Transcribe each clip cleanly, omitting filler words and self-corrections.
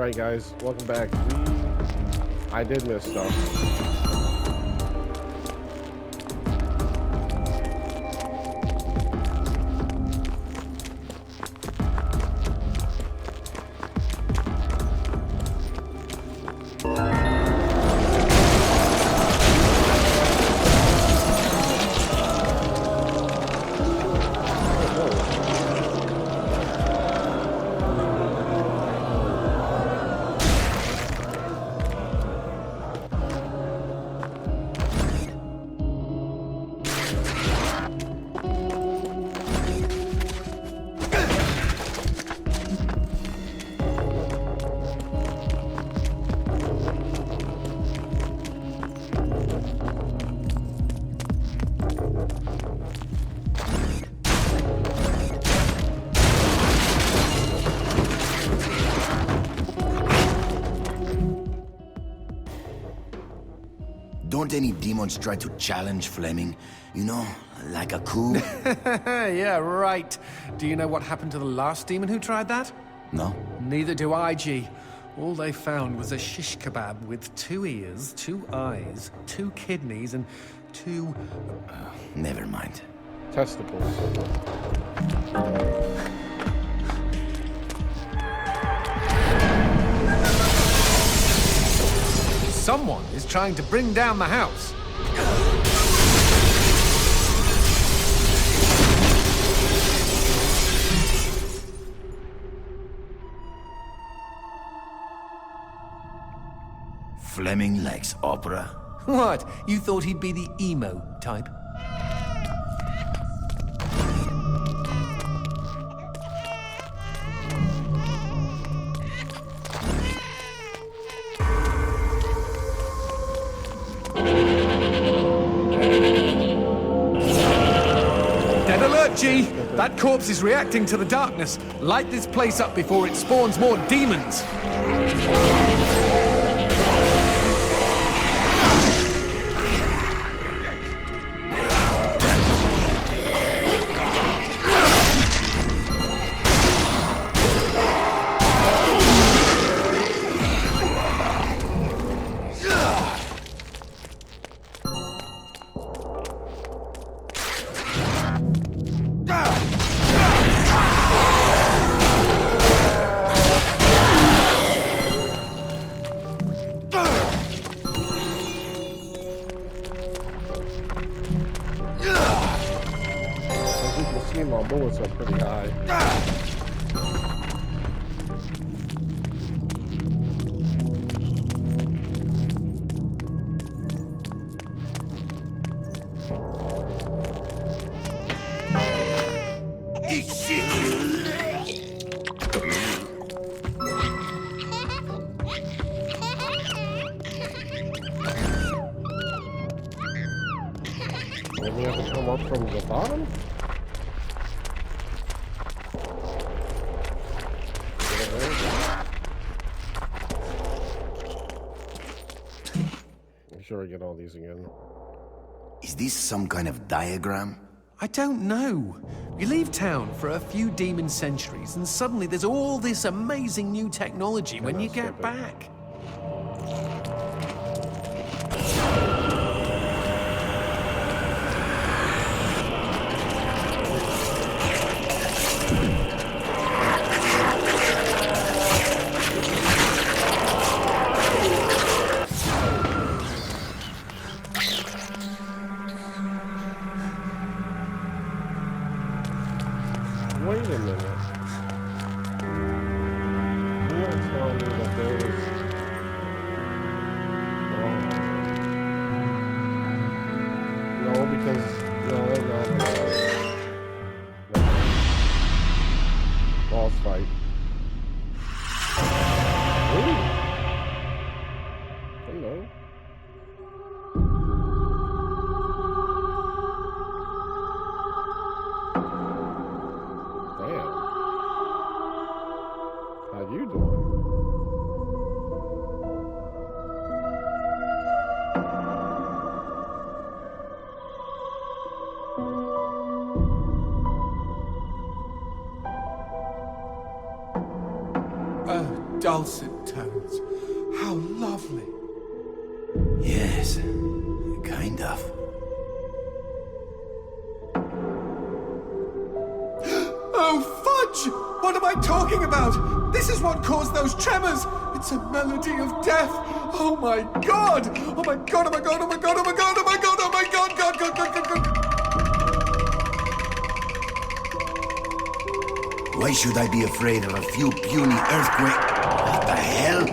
Alright guys, welcome back. I did miss stuff. Don't any demons try to challenge Fleming? You know, like a coup? Yeah, right. Do you know what happened to the last demon who tried that? No? Neither do I, G. All they found was a shish kebab with 2 ears, 2 eyes, 2 kidneys, and 2... Never mind. Testicles. Someone is trying to bring down the house. Fleming likes opera? What? You thought he'd be the emo type? Dead alert, G! That corpse is reacting to the darkness. Light this place up before it spawns more demons. My bullets are pretty high. Maybe I have to come up from the bottom? I'm sure I get all these again. Is this some kind of diagram? I don't know. You leave town for a few demon centuries, and suddenly there's all this amazing new technology when you get back. Wait a minute. You're not telling me that there's... No, because... No. Boss fight. Ooh. Hello. How you doing? dulcet tones. How lovely. Yes, kind of. Oh, fudge! What am I talking about? This is what caused those tremors! It's a melody of death! Oh my god! Oh my god, oh my god, oh my god, oh my god, oh my god, oh my god, god, god, god, god, god. Why should I be afraid of a few puny earthquakes? What the hell?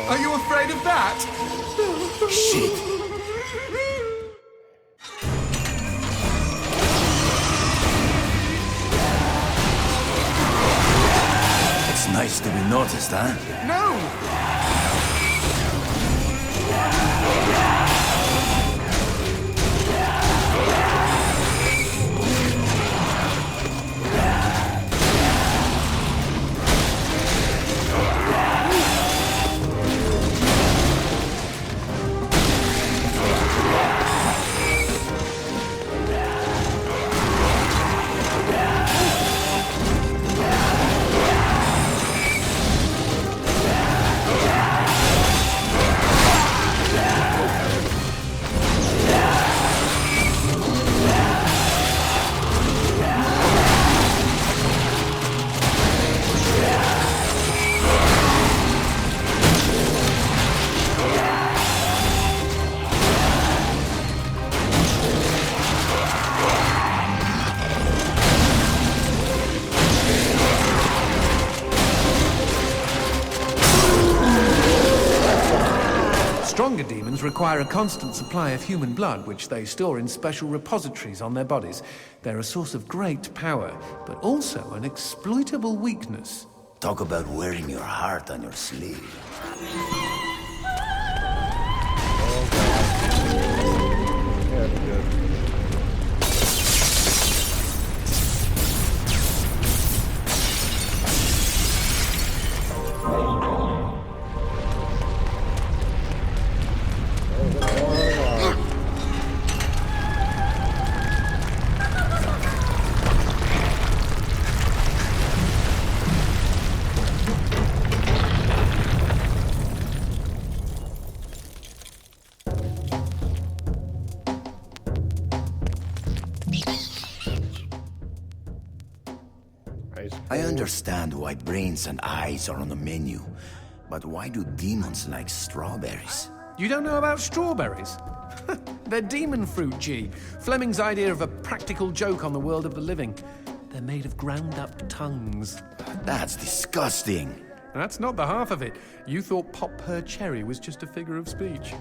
Are you afraid of that? Shit. It's nice to be noticed, huh? No! Stronger demons require a constant supply of human blood, which they store in special repositories on their bodies. They're a source of great power, but also an exploitable weakness. Talk about wearing your heart on your sleeve. That's good. I understand why brains and eyes are on the menu, but why do demons like strawberries? You don't know about strawberries? They're demon fruit, G. Fleming's idea of a practical joke on the world of the living. They're made of ground-up tongues. That's disgusting. That's not the half of it. You thought Pop Per Cherry was just a figure of speech.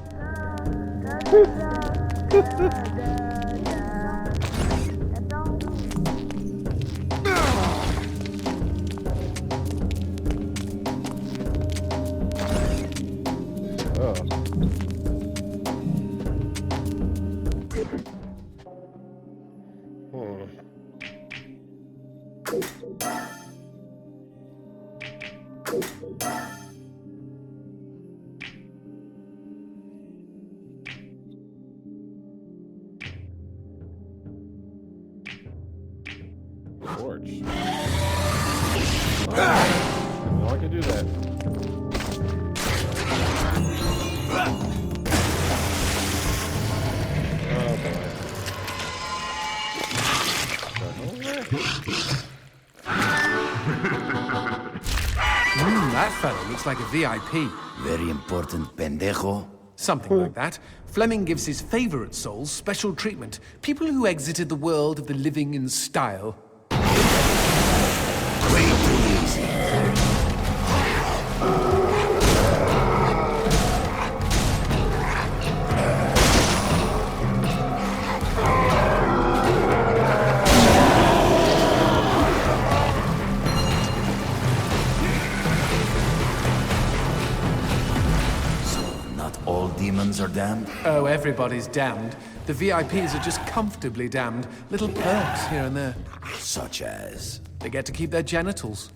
Torch. Oh, I can do that. Oh boy. That fellow looks like a VIP. Very important pendejo. Something like that. Fleming gives his favorite souls special treatment. People who exited the world of the living in style. Way too easy. All demons are damned? Oh, everybody's damned. The VIPs are just comfortably damned. Little perks here and there. Such as? They get to keep their genitals.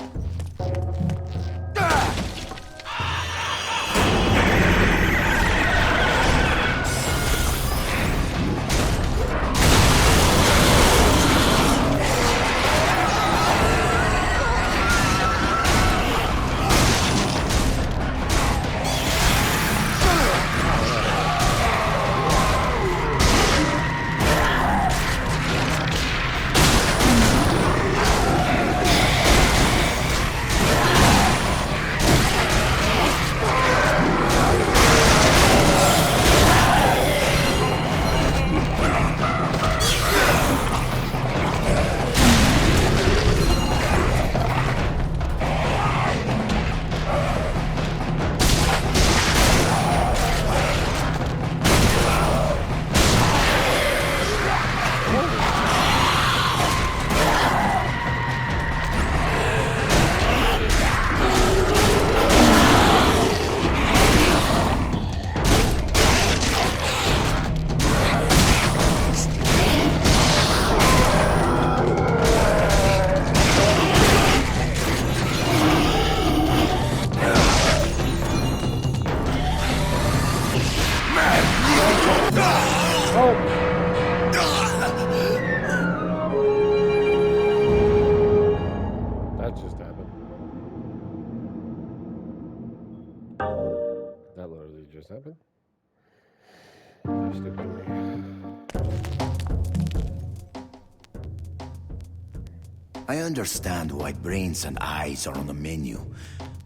happened? Stupid me. I understand why brains and eyes are on the menu,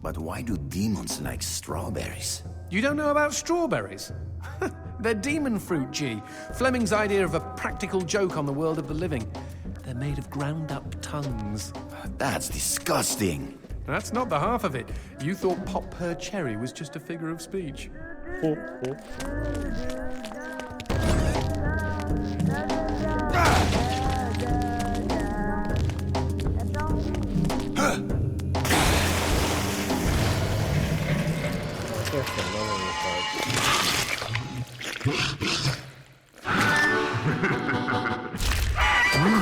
but why do demons like strawberries? You don't know about strawberries? They're demon fruit, G. Fleming's idea of a practical joke on the world of the living. They're made of ground-up tongues. That's disgusting. That's not the half of it. You thought pop per cherry was just a figure of speech.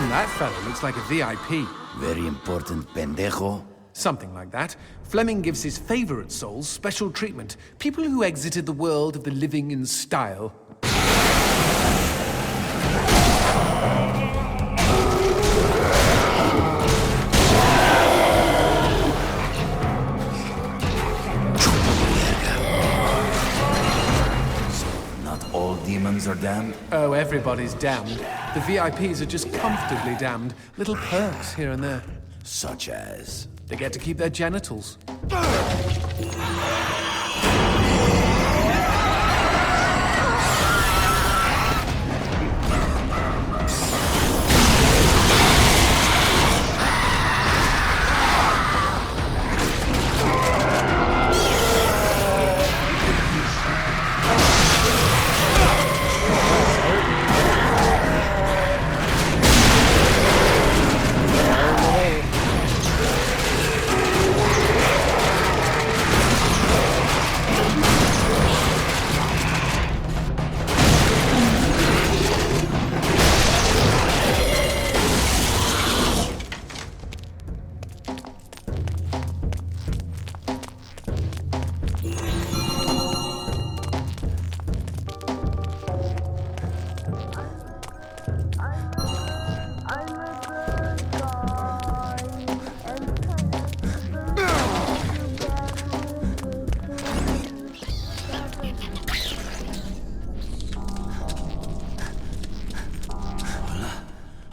That fella looks like a VIP. Very important pendejo. Something like that. Fleming gives his favorite souls special treatment. People who exited the world of the living in style. All demons are damned? Oh, everybody's damned. The VIPs are just comfortably damned. Little perks here and there. Such as? They get to keep their genitals.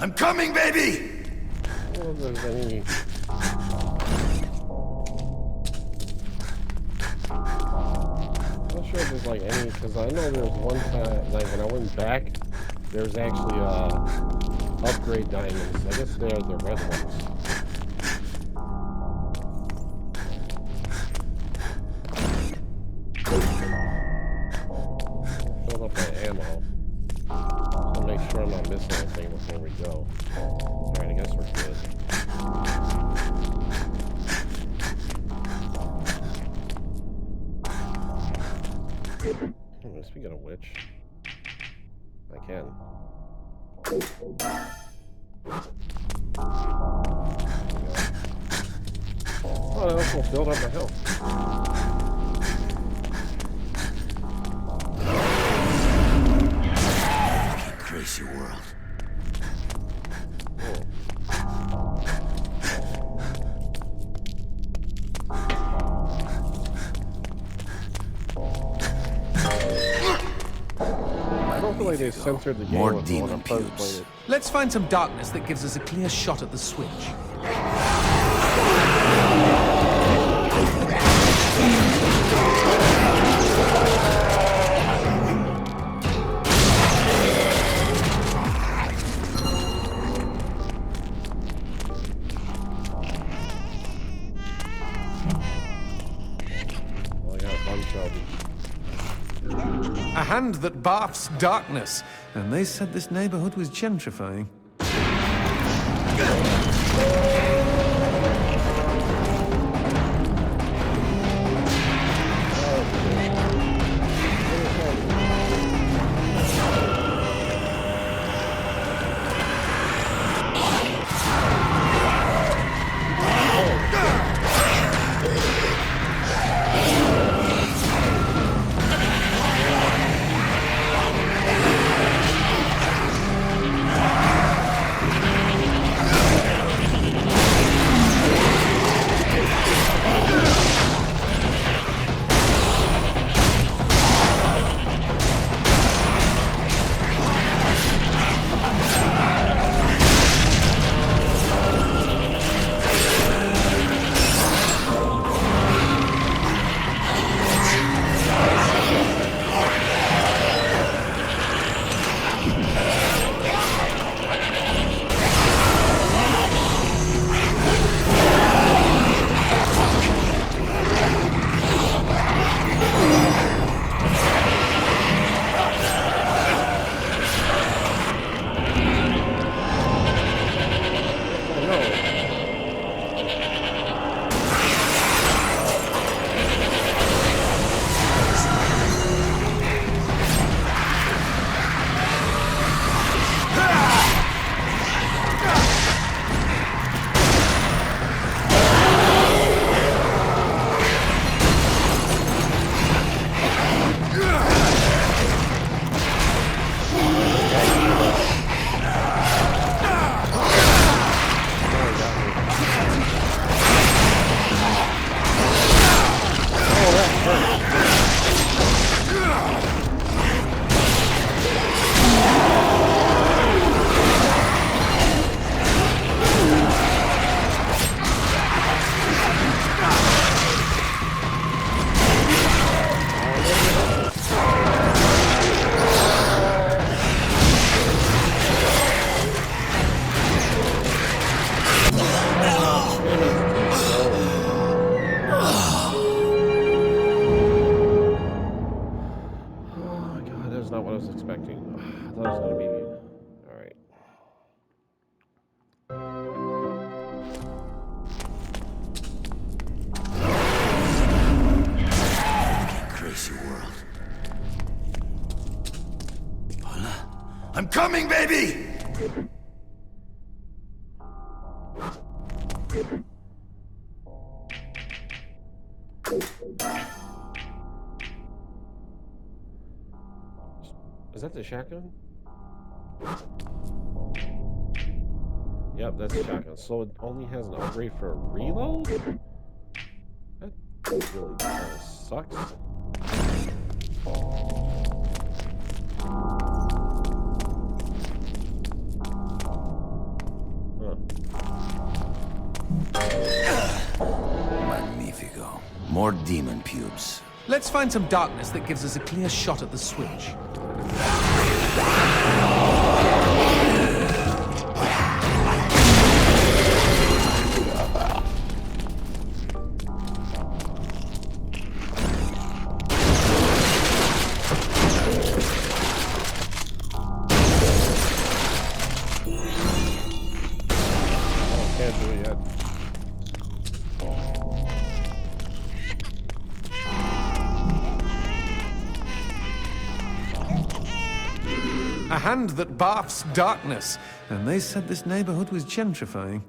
I'm coming, baby! Well, there's any... I'm not sure if there's like any, because I know there was one time, like when I went back, there's actually upgrade diamonds. I guess they're the red ones. Fill up my ammo. So make sure I'm not missing anything before we go. Alright, I guess we're good. Speaking of which, I can. Oh, that also build up my health. Crazy world. I don't feel like they censored the game More when I demon first pubes. played it. Let's find some darkness that gives us a clear shot at the switch. Well, I got a bunch of them. A hand that barfs darkness. And they said this neighborhood was gentrifying. what I was expecting. I thought it was gonna be. All right. Crazy world. Paula, I'm coming, baby! Is that the shotgun? Yep, that's the shotgun. So it only has an upgrade for a reload? That really kind of sucks. Magnifico. More demon pubes. Let's find some darkness that gives us a clear shot at the switch. Can't do it yet. A hand that barfs darkness. And they said this neighborhood was gentrifying.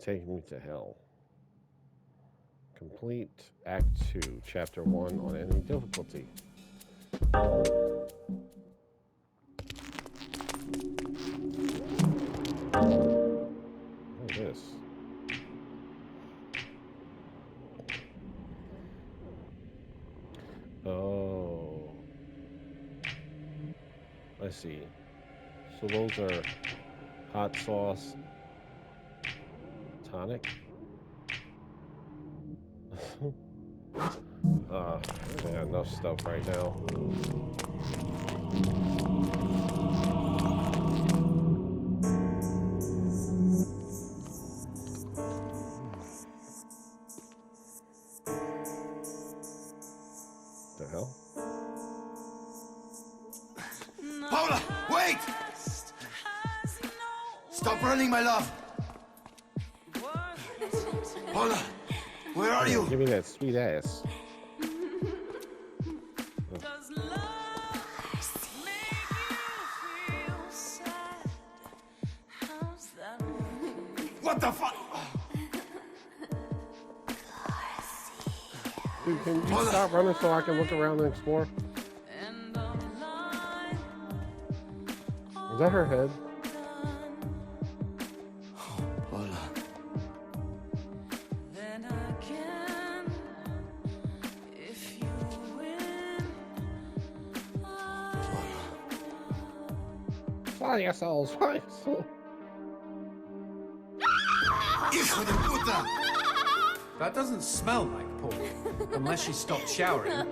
take me to hell. Complete Act 2, Chapter 1 on any difficulty. What is this? Oh. I see. So those are hot sauce tonic. I got enough stuff right now. The hell? Paula, wait! Stop running, my love. Paula, where are you? Give me that sweet ass. What the fuck? Dude, can you stop running so I can look around and explore? Is that her head? Paula. Find yourselves, find yourselves. Hijo de puta! That doesn't smell like Paul, unless she stopped showering.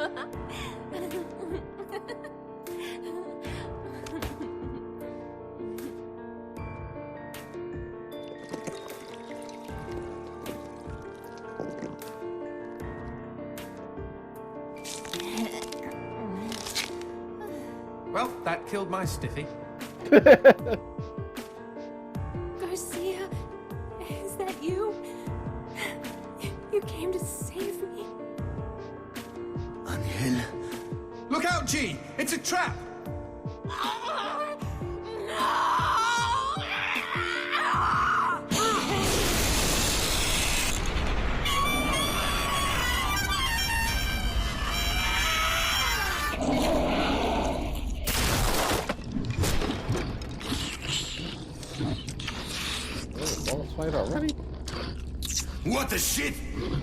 Well, that killed my stiffy. Garcia, is that you? You came to save me. Angel. Look out, G! It's a trap! Boss fight already? What the shit?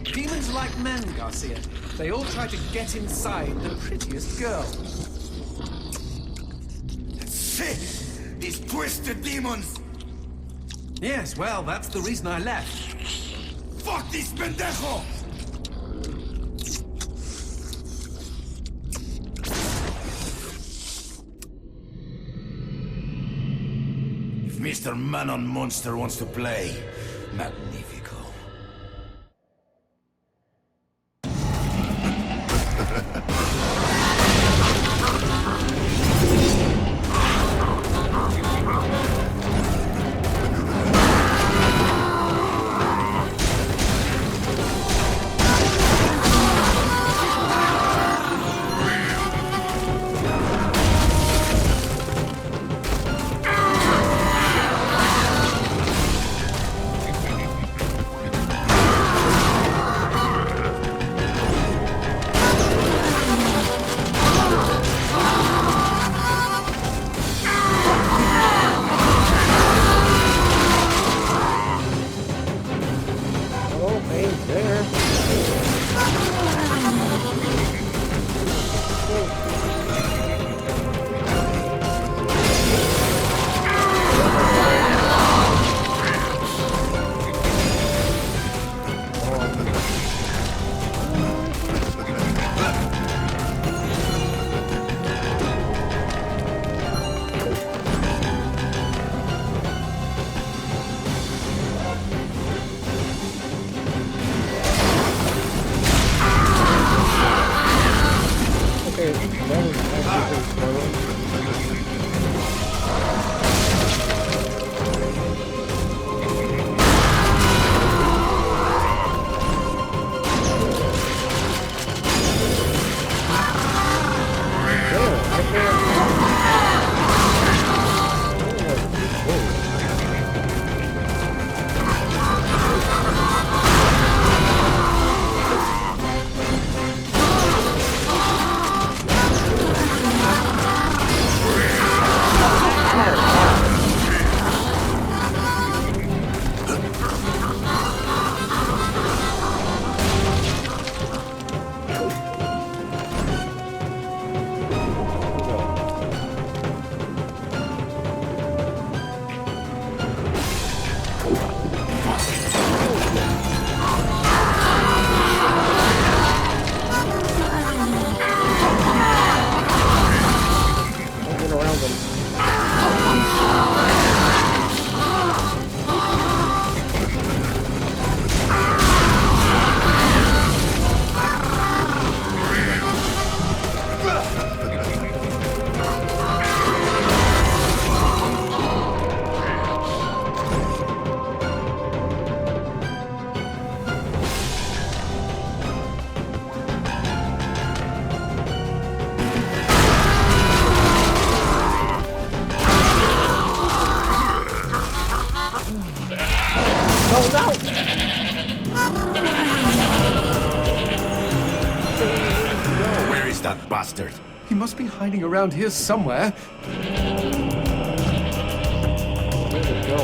Demons like men, Garcia. They all try to get inside the prettiest girl. Shit! These twisted demons! Yes, well, that's the reason I left. Fuck this pendejo! If Mr. Man-on Monster wants to play, magnifico. bastard? He must be hiding around here somewhere. Where'd it go?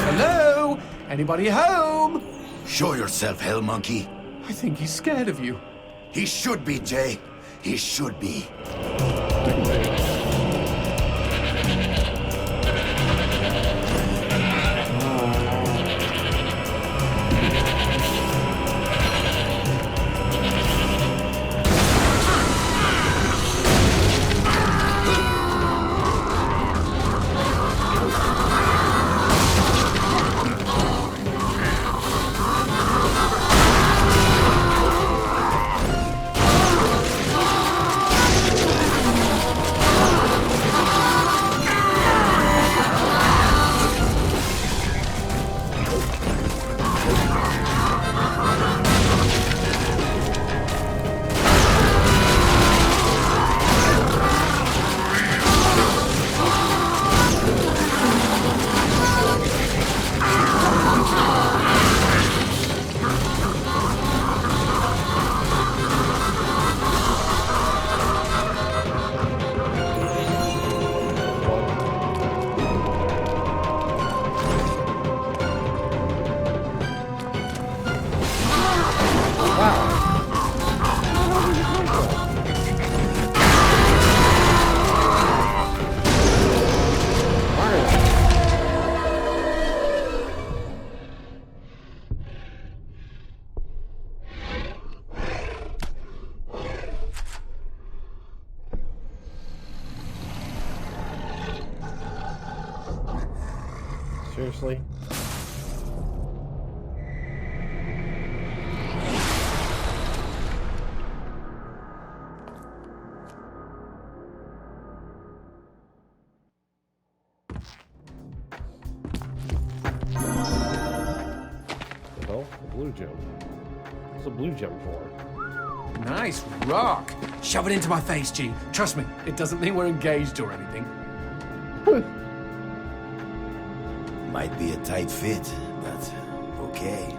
Hello? Anybody home? Show yourself, hell monkey. I think he's scared of you. He should be, Jay. He should be. Seriously? Well, a blue gem. What's a blue gem for? Nice rock. Shove it into my face, G. Trust me, it doesn't mean we're engaged or anything. Might be a tight fit, but okay.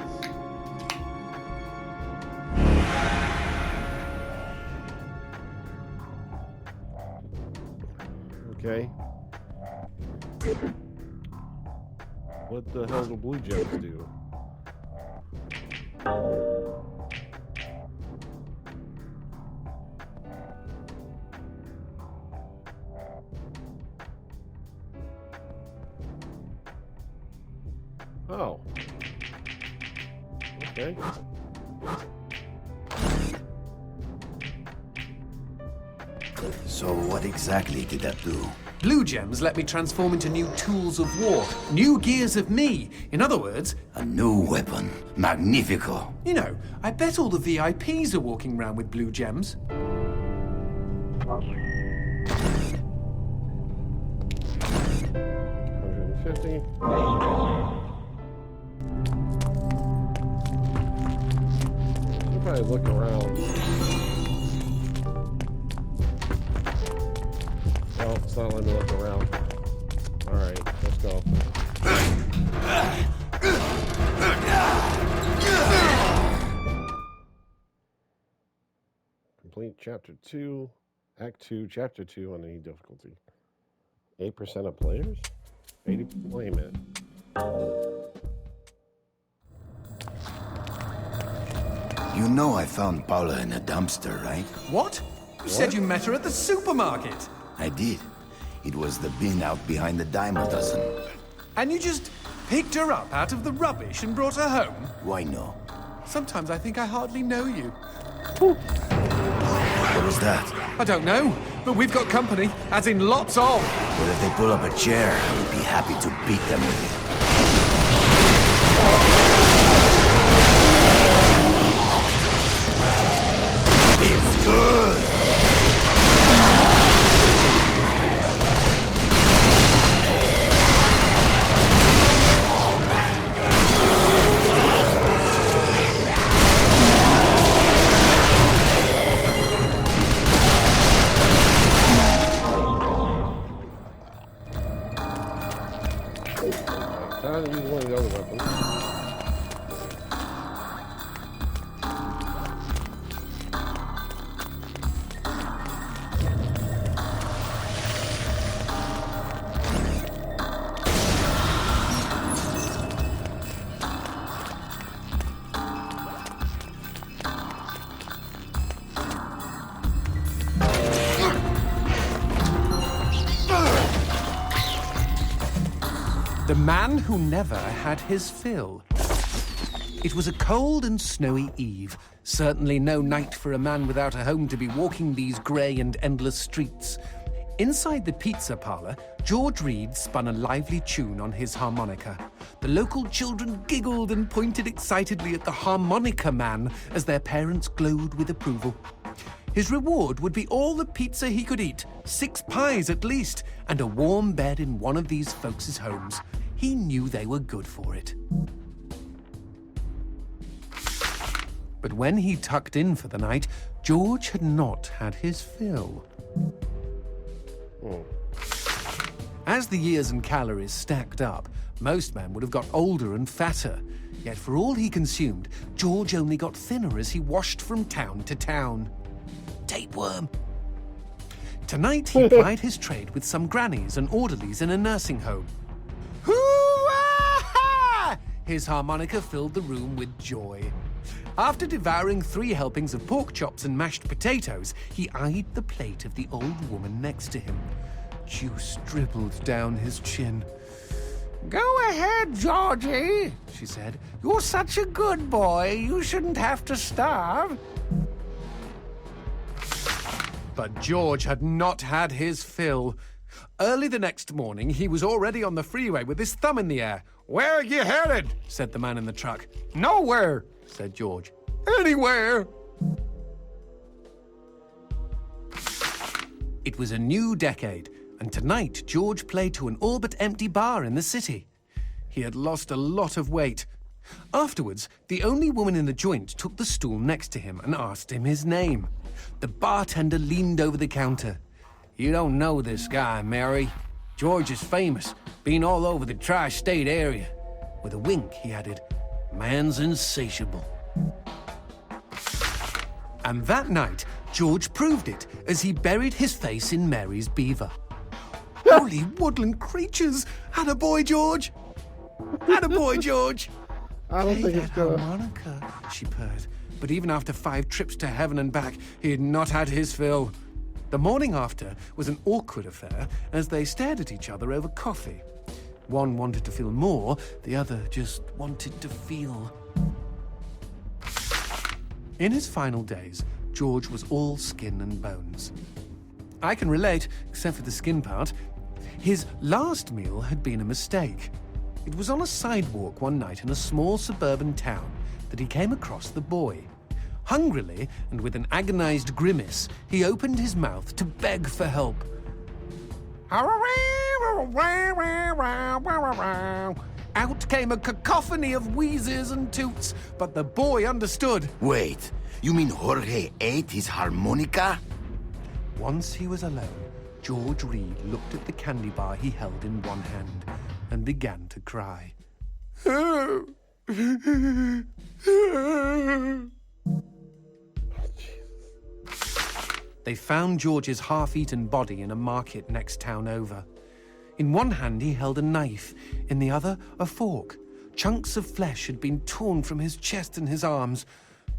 Okay. What the hell do blue gems do? Oh. Okay. So what exactly did that do? Blue gems let me transform into new tools of war, new gears of me. In other words, A new weapon. Magnifico. you know, I bet all the VIPs are walking around with blue gems. 150. Should probably look around. No, it's not letting me look around. Alright, let's go. Complete Chapter 2, Act 2, Chapter 2 on any difficulty. 8% of players? 80, wait a minute. You know I found Paula in a dumpster, right? What? You said you met her at the supermarket. I did. It was the bin out behind the dime a dozen. And you just picked her up out of the rubbish and brought her home? Why no? Sometimes I think I hardly know you. What was that? I don't know, but we've got company, as in lots of. But if they pull up a chair, I would be happy to beat them with it. It's good! Time to use one of the other weapons. The man who never had his fill. It was a cold and snowy eve. Certainly no night for a man without a home to be walking these grey and endless streets. Inside the pizza parlor, George Reed spun a lively tune on his harmonica. The local children giggled and pointed excitedly at the harmonica man as their parents glowed with approval. His reward would be all the pizza he could eat, 6 pies at least, and a warm bed in one of these folks' homes. He knew they were good for it. But when he tucked in for the night, George had not had his fill. As the years and calories stacked up, most men would have got older and fatter. Yet for all he consumed, George only got thinner as he washed from town to town. Tapeworm. Tonight he plied his trade with some grannies and orderlies in a nursing home. Hoo-ah! His harmonica filled the room with joy. After devouring 3 helpings of pork chops and mashed potatoes, he eyed the plate of the old woman next to him. Juice dribbled down his chin. "Go ahead, Georgie," she said. "You're such a good boy. You shouldn't have to starve." But George had not had his fill. Early the next morning, he was already on the freeway with his thumb in the air. "Where are you headed?" said the man in the truck. "Nowhere," said George. "Anywhere." It was a new decade, and tonight George played to an all but empty bar in the city. He had lost a lot of weight. Afterwards, the only woman in the joint took the stool next to him and asked him his name. The bartender leaned over the counter. "You don't know this guy, Mary. George is famous, been all over the tri-state area." With a wink, he added, "Man's insatiable." And that night, George proved it as he buried his face in Mary's beaver. Holy woodland creatures! Attaboy, George! Attaboy, George! I don't think it's gonna. Harmonica, she purred. But even after 5 trips to heaven and back, he had not had his fill. The morning after was an awkward affair as they stared at each other over coffee. One wanted to feel more, the other just wanted to feel. In his final days, George was all skin and bones. I can relate, except for the skin part. His last meal had been a mistake. It was on a sidewalk one night in a small suburban town that he came across the boy. Hungrily, and with an agonized grimace, he opened his mouth to beg for help. Out came a cacophony of wheezes and toots, but the boy understood. Wait, you mean Jorge ate his harmonica? Once he was alone, George Reed looked at the candy bar he held in one hand and began to cry. They found George's half-eaten body in a market next town over. In one hand he held a knife, in the other a fork. Chunks of flesh had been torn from his chest and his arms.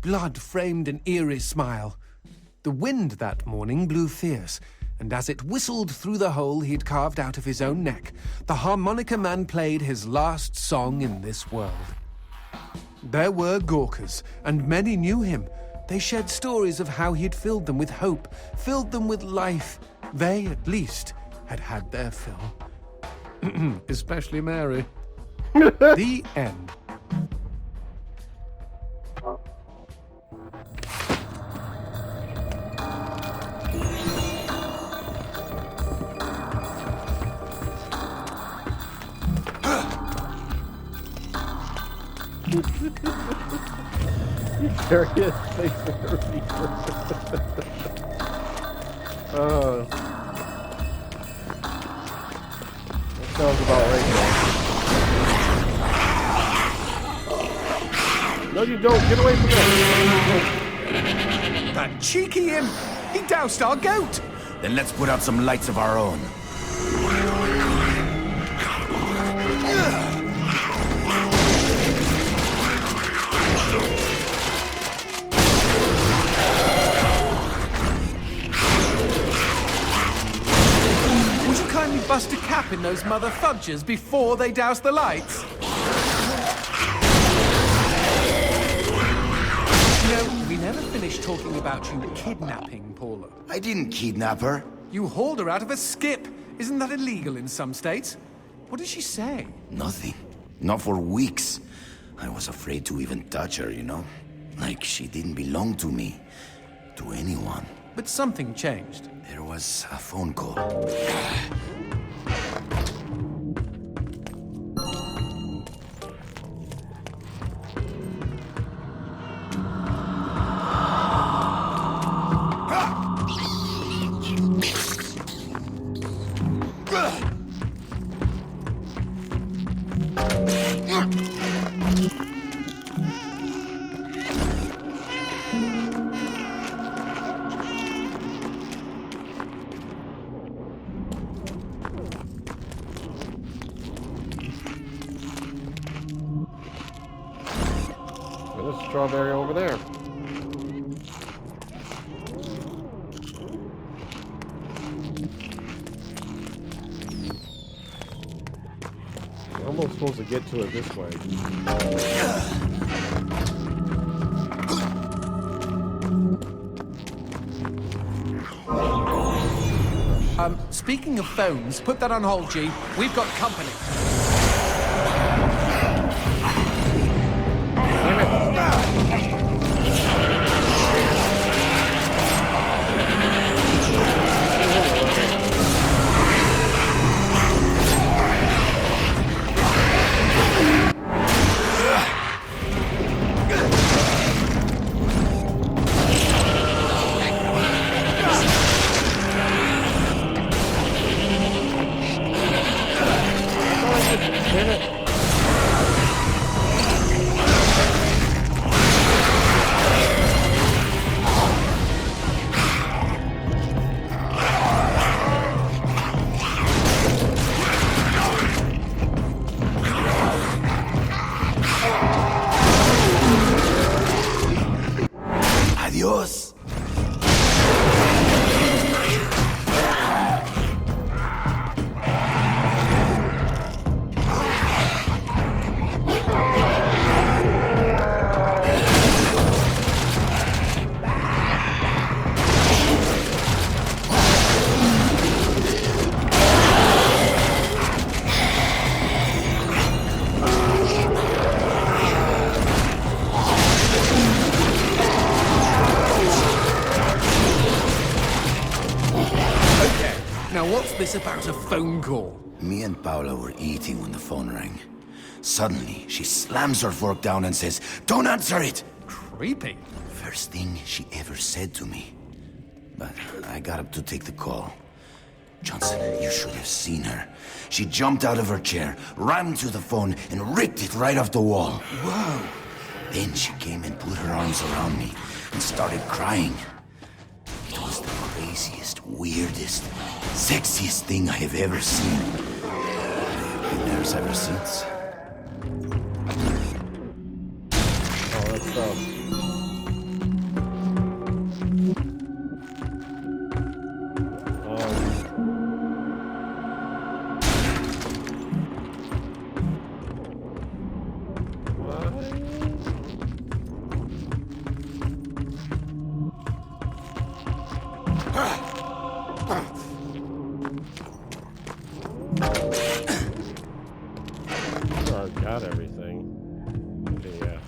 Blood framed an eerie smile. The wind that morning blew fierce, and as it whistled through the hole he'd carved out of his own neck, the harmonica man played his last song in this world. There were Gawkers, and many knew him. They shared stories of how he'd filled them with hope, filled them with life. They, at least, had had their fill. Especially Mary. The end. You carry his face in her fever. That sounds about right there. No, you don't. Get away from that. That cheeky imp! He doused our goat! Then let's put out some lights of our own. Bust a cap in those mother fudgers before they douse the lights. You know, we never finished talking about you kidnapping Paula. I didn't kidnap her. You hauled her out of a skip. Isn't that illegal in some states? What did she say? Nothing. Not for weeks. I was afraid to even touch her, you know? Like she didn't belong to me. To anyone. But something changed. There was a phone call. There's a strawberry over there. We're almost supposed to get to it this way. Speaking of phones, put that on hold, G. We've got company. Now what's this about a phone call? Me and Paula were eating when the phone rang. Suddenly, she slams her fork down and says, "Don't answer it!" Creepy. First thing she ever said to me. But I got up to take the call. Johnson, you should have seen her. She jumped out of her chair, ran to the phone, and ripped it right off the wall. Whoa. Then she came and put her arms around me and started crying. It was the craziest, weirdest, sexiest thing I have ever seen. I've been there ever since. Oh, that's got everything. Okay, yeah.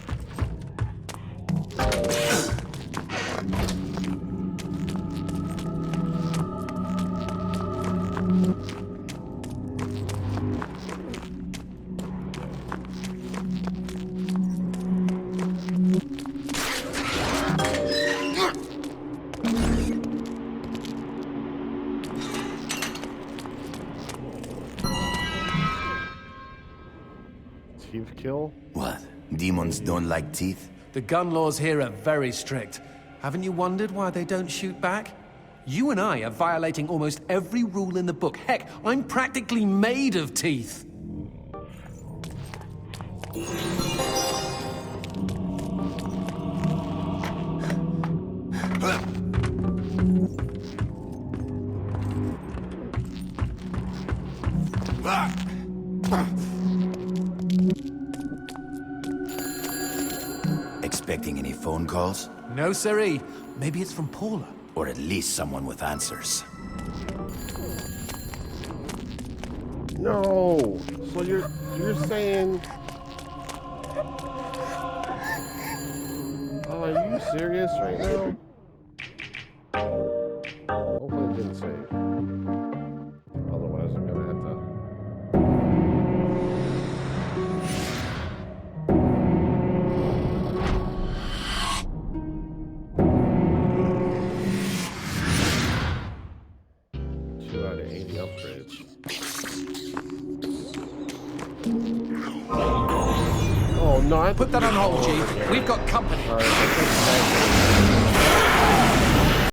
Teeth kill? What? Demons don't like teeth? The gun laws here are very strict. Haven't you wondered why they don't shoot back? You and I are violating almost every rule in the book. Heck, I'm practically made of teeth. Expecting any phone calls? No, siree. Maybe it's from Paula. Or at least someone with answers. No. So you're saying? Oh, are you serious right now? Hopefully it didn't save. Otherwise, I'm gonna have to. Upgrades. Oh no! I Put that on hold, Chief. We've got company. All right,